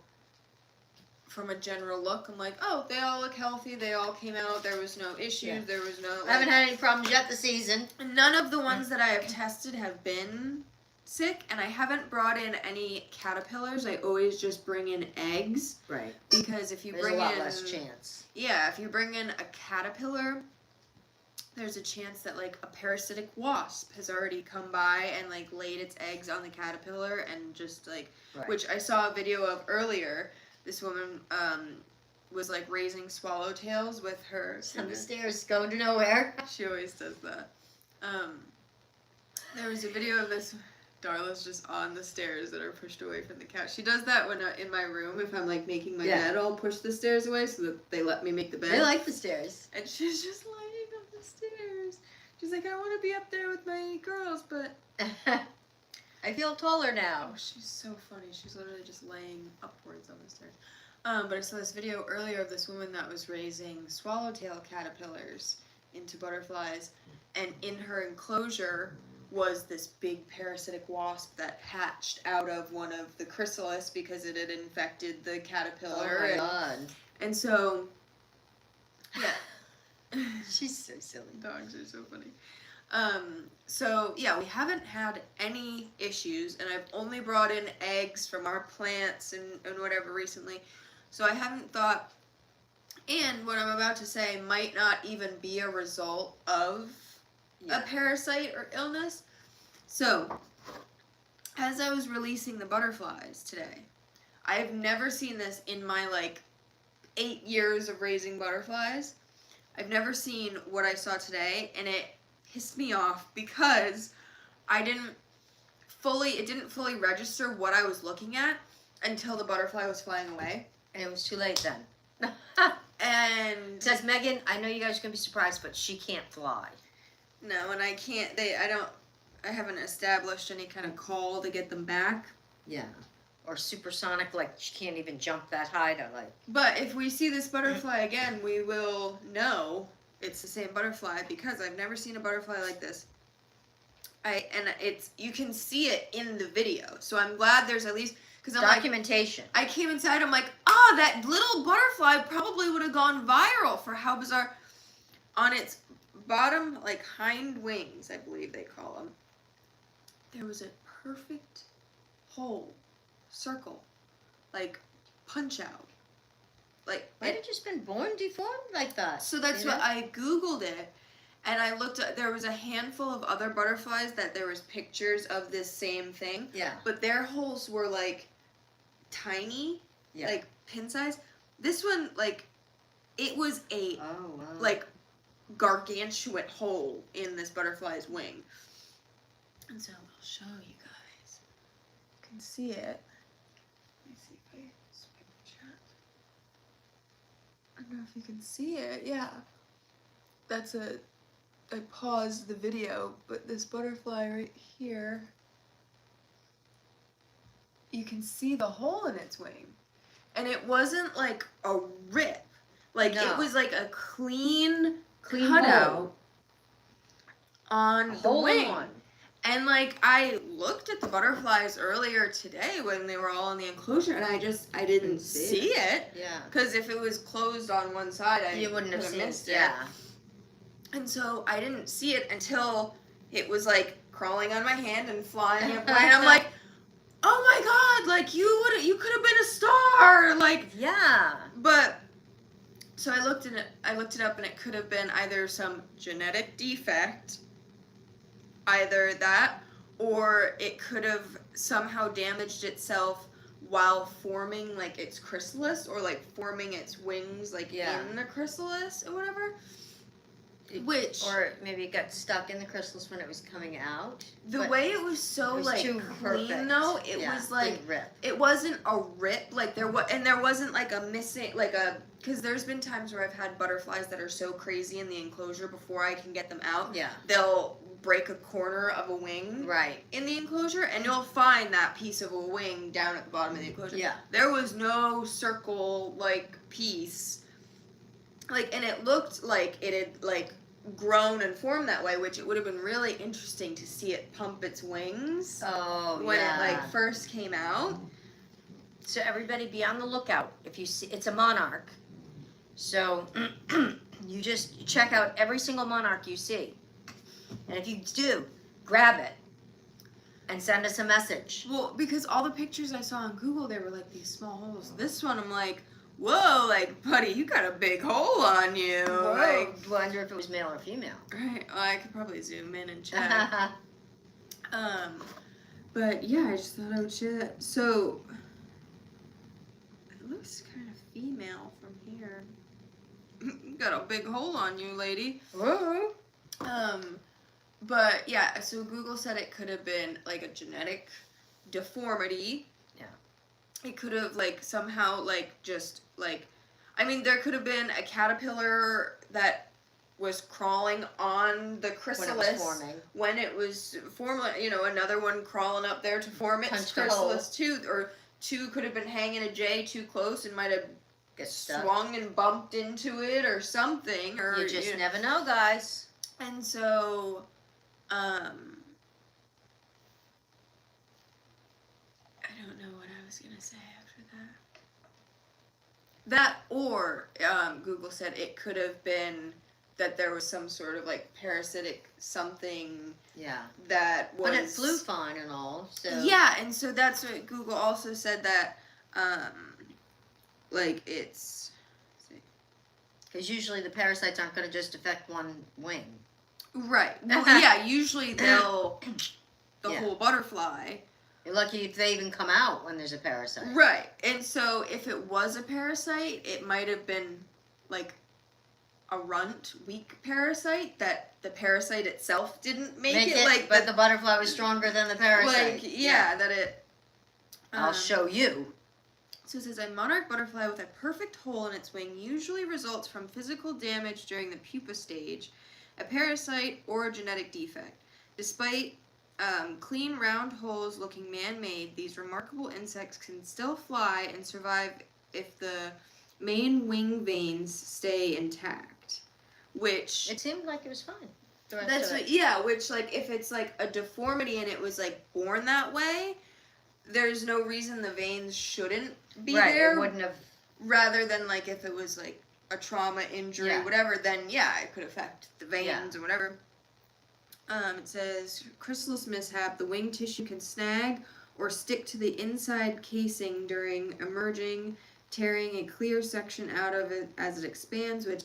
from a general look, I'm like, oh, they all look healthy. They all came out. There was no issues. Yeah. There was no. I haven't had any problems yet this season. None of the ones that I have tested have been sick, and I haven't brought in any caterpillars. I always just bring in eggs. Right. Because if you There's bring in a lot less chance. Yeah, if you bring in a caterpillar, there's a chance that like a parasitic wasp has already come by and like laid its eggs on the caterpillar and just like, which I saw a video of earlier. This woman was like raising swallowtails with her on the stairs, going to nowhere. She always does that. There was a video of this. Darla's just on the stairs that are pushed away from the couch. She does that when in my room, if I'm like making my bed, I'll push the stairs away so that they let me make the bed. They like the stairs. And she's just laying on the stairs. She's like, I want to be up there with my girls, but I feel taller now. Oh, she's so funny. She's literally just laying upwards on the stairs. But I saw this video earlier of this woman that was raising swallowtail caterpillars into butterflies, and in her enclosure was this big parasitic wasp that hatched out of one of the chrysalis because it had infected the caterpillar. Oh my god. And so, yeah. She's so silly. Dogs are so funny. So yeah, we haven't had any issues, and I've only brought in eggs from our plants and whatever recently. So I haven't thought, and what I'm about to say might not even be a result of a parasite or illness. So, as I was releasing the butterflies today, I've never seen this in my like 8 years of raising butterflies. I've never seen what I saw today, and it pissed me off because it didn't fully register what I was looking at until the butterfly was flying away. And it was too late then. And says Megan, I know you guys are gonna be surprised, but she can't fly. No, and I can't. I haven't established any kind of call to get them back. Yeah. Or supersonic, like she can't even jump that high to like. But if we see this butterfly again, we will know it's the same butterfly because I've never seen a butterfly like this. You can see it in the video, so I'm glad there's at least because documentation. I came inside, I'm like, that little butterfly probably would have gone viral for how bizarre on its bottom, like hind wings, I believe they call them, there was a perfect hole, circle, like punch out. Like, might have just been born deformed like that. So that's what I Googled it, and I looked at, there was a handful of other butterflies that there was pictures of this same thing. Yeah. But their holes were like tiny, like pin size. This one, like, it was a like gargantuan hole in this butterfly's wing. And so I'll show you guys. You can see it. Let me see if I swipe the chat. I don't know if you can see it. Yeah. That's I paused the video, but this butterfly right here, you can see the hole in its wing. And it wasn't like a rip. Like, it was like a clean cutout on the wing. And like, I looked at the butterflies earlier today when they were all in the enclosure, and I didn't see it. Yeah. Because if it was closed on one side, you wouldn't have missed it. it. Yeah. And so I didn't see it until it was like crawling on my hand and flying up. And I'm like, oh my god! Like, you could have been a star. Like, yeah. But so I looked it up, and it could have been either some genetic defect, either that, or it could have somehow damaged itself while forming like its chrysalis, or like forming its wings like in the chrysalis or whatever. Or maybe it got stuck in the chrysalis when it was coming out. The way it was so like clean perfect. though, it was like it wasn't a rip. Like there wasn't like a missing because there's been times where I've had butterflies that are so crazy in the enclosure before I can get them out. Yeah. They'll break a corner of a wing in the enclosure, and you'll find that piece of a wing down at the bottom of the enclosure. Yeah. There was no circle like piece. Like, and it looked like it had like grown and formed that way, which it would have been really interesting to see it pump its wings when it like first came out. So everybody be on the lookout. If you see, it's a monarch. So you just check out every single monarch you see. And if you do, grab it and send us a message. Well, because all the pictures I saw on Google, they were like these small holes. This one, I'm like, whoa, like, buddy, you got a big hole on you. Whoa. Like, wonder if it was male or female. Right. Well, I could probably zoom in and check. But yeah, I just thought I would share that. So, it looks kind of female from here. You got a big hole on you, lady. Whoa. But yeah, so Google said it could have been like a genetic deformity. Yeah. It could have like somehow like just like, I mean, there could have been a caterpillar that was crawling on the chrysalis when it was forming, you know, another one crawling up there to form its chrysalis too, or two could have been hanging a J too close and might have swung and bumped into it or something. Or you just never know, guys. And so, I don't know what I was gonna say after that. That or Google said it could have been that there was some sort of like parasitic something. Yeah. That was. But it flew fine and all. So. Yeah, and so that's what Google also said that, like it's. Because usually the parasites aren't going to just affect one wing. Right. Well, yeah, usually they'll the whole butterfly. You're lucky if they even come out when there's a parasite. Right. And so if it was a parasite, it might have been like a runt, weak parasite that the parasite itself didn't make it. Like, but the butterfly was stronger than the parasite. Like, yeah. That it. I'll show you. So it says, a monarch butterfly with a perfect hole in its wing usually results from physical damage during the pupa stage, a parasite, or a genetic defect. Despite clean round holes looking man-made, these remarkable insects can still fly and survive if the main wing veins stay intact. Which... It seemed like it was fine. That's what, yeah, which, like, if it's, like, a deformity and it was, like, born that way, there's no reason the veins shouldn't be there. It wouldn't have... Rather than, like, if it was, like, a trauma, injury, Yeah. whatever, then yeah, it could affect the veins Yeah. or whatever. It says, chrysalis mishap, the wing tissue can snag or stick to the inside casing during emerging, tearing a clear section out of it as it expands, which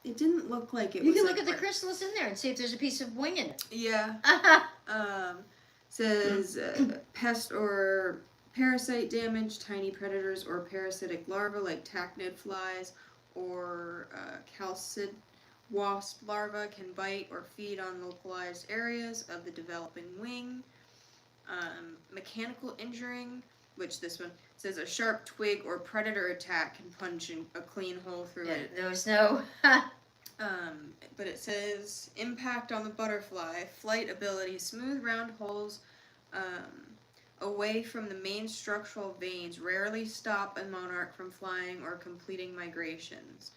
it didn't look like it You was can like look at the chrysalis in there and see if there's a piece of wing in it. Yeah. Says pest or parasite damage, tiny predators or parasitic larvae like tachnid flies or calcid wasp larvae can bite or feed on localized areas of the developing wing. Mechanical injuring, which this one says a sharp twig or predator attack can punch a clean hole through it. There was no... But it says impact on the butterfly, flight ability, smooth round holes away from the main structural veins rarely stop a monarch from flying or completing migrations.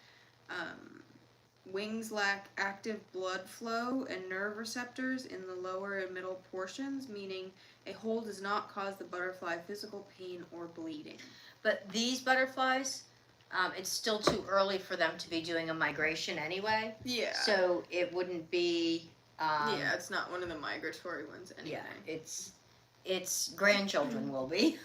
Wings lack active blood flow and nerve receptors in the lower and middle portions, meaning a hole does not cause the butterfly physical pain or bleeding. But these butterflies, it's still too early for them to be doing a migration anyway. Yeah. So it wouldn't be... yeah, it's not one of the migratory ones anyway. Yeah, its grandchildren will be.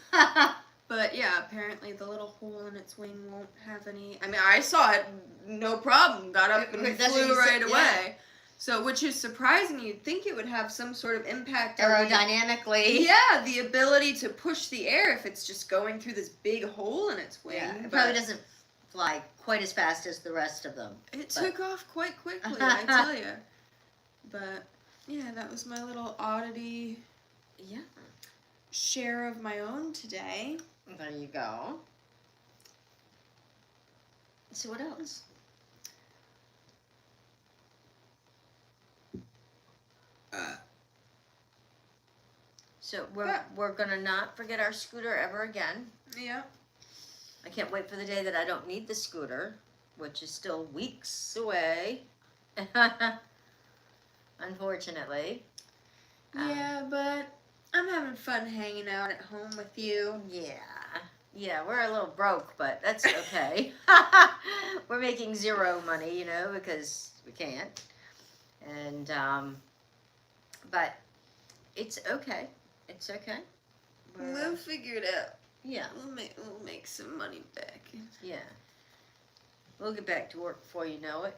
But yeah, apparently the little hole in its wing won't have any... I mean, I saw it, no problem, got up and That's what flew you right said, away. yeah. So, which is surprising. You'd think it would have some sort of impact on Aerodynamically. yeah, the ability to push the air if it's just going through this big hole in its wing. Yeah, it but probably doesn't fly quite as fast as the rest of them. It took off quite quickly, I tell you. But, yeah, that was my little oddity Yeah. share of my own today. There you go. So what else? So we're gonna not forget our scooter ever again. Yeah. I can't wait for the day that I don't need the scooter, which is still weeks away. Unfortunately. Yeah, but I'm having fun hanging out at home with you. Yeah, we're a little broke, but that's okay. We're making zero money, because we can't. And, but it's okay. It's okay. We'll figure it out. Yeah. We'll make some money back. Yeah. We'll get back to work before you know it.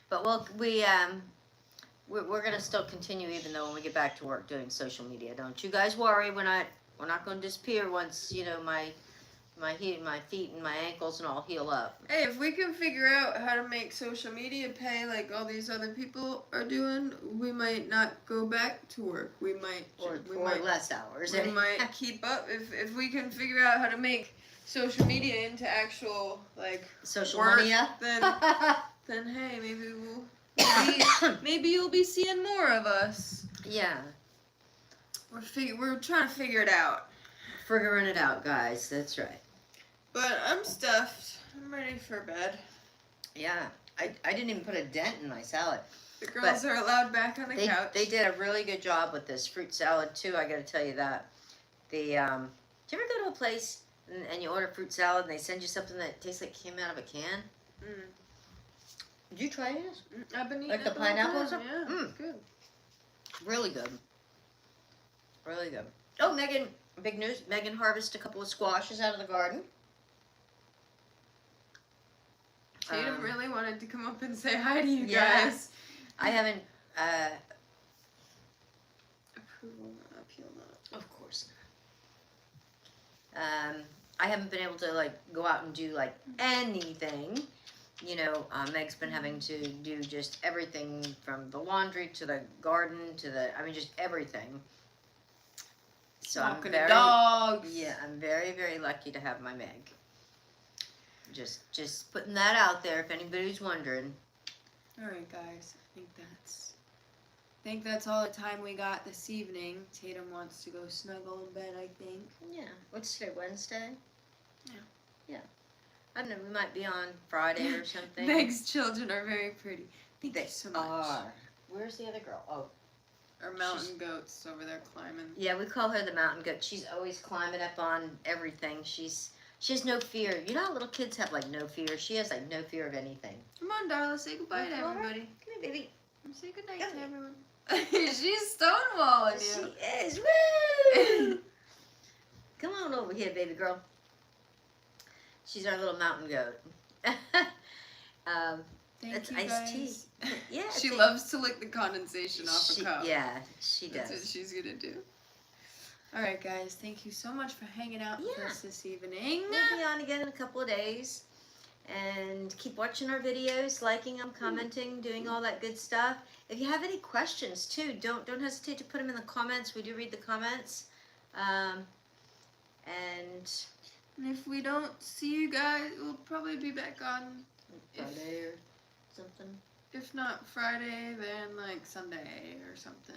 But we're gonna still continue even though when we get back to work doing social media. Don't you guys worry. We're not gonna disappear once my feet and my ankles and all heal up. Hey, if we can figure out how to make social media pay like all these other people are doing, we might not go back to work. We might Or less hours. We might keep up if we can figure out how to make social media into actual social work, media. Then hey, maybe you'll be seeing more of us. Yeah. We're trying to figure it out. Figuring it out, guys. That's right. But I'm stuffed. I'm ready for bed. Yeah. I didn't even put a dent in my salad. The girls are allowed back on the couch. They did a really good job with this fruit salad too. I got to tell you that. Do you ever go to a place and you order fruit salad and they send you something that tastes like it came out of a can? Mm. Did you try this? I've been eating Like the it all pineapple or time. something? Yeah, Mm. it's good. Really good. Really good. Oh, Megan, big news. Megan harvested a couple of squashes out of the garden. Tatum really wanted to come up and say hi to you Yeah. guys. I haven't, Approval not, appeal not. of course. I haven't been able to go out and do anything. Meg's been having to do just everything from the laundry to the garden to just everything. So Walking I'm the very, dogs. yeah, I'm very, very lucky to have my Meg. Just putting that out there if anybody's wondering. All right, guys. I think that's all the time we got this evening. Tatum wants to go snuggle in bed, I think. Yeah. What's today, Wednesday? Yeah. Yeah. I don't know, we might be on Friday or something. Meg's children are very pretty. Thank They you so much. are. Where's the other girl? Oh. Our mountain goats over there climbing. Yeah, we call her the mountain goat. She's always climbing up on everything. She's She has no fear. You know how little kids have like no fear? She has like no fear of anything. Come on, Darla, say goodbye to everybody. Come here, baby. Say goodnight Come to here. everyone. She's stonewalling you. She is. Woo! Come on over here, baby girl. She's our little mountain goat. Thank That's you, iced guys. tea. Yeah. She loves to lick the condensation off a cup. Yeah, she does. That's what she's gonna do. Alright, guys, thank you so much for hanging out with us this evening. We'll be on again in a couple of days. And keep watching our videos, liking them, commenting, doing all that good stuff. If you have any questions, too, don't hesitate to put them in the comments. We do read the comments. And if we don't see you guys, we'll probably be back on Friday or something. If not Friday, then like Sunday or something.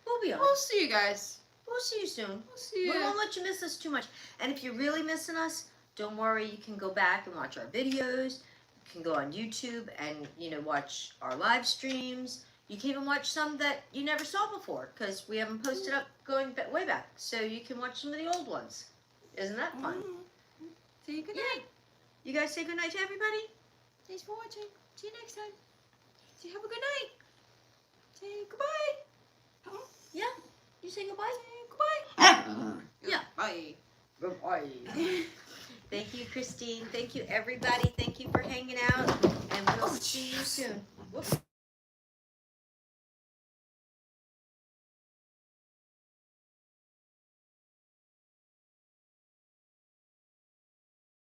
We'll be on. We'll see you guys. We'll see you soon. We'll see you. We won't let you miss us too much. And if you're really missing us, don't worry. You can go back and watch our videos. You can go on YouTube and, watch our live streams. You can even watch some that you never saw before because we haven't posted up going way back. So you can watch some of the old ones. Isn't that fun? Say goodnight. You guys say goodnight to everybody? Thanks for watching. See you next time. Say have a good night. Say goodbye. Yeah. You say goodbye? Say goodbye. Yeah. Bye. Goodbye. Thank you, Christine. Thank you, everybody. Thank you for hanging out. And we'll see you soon. Whoops.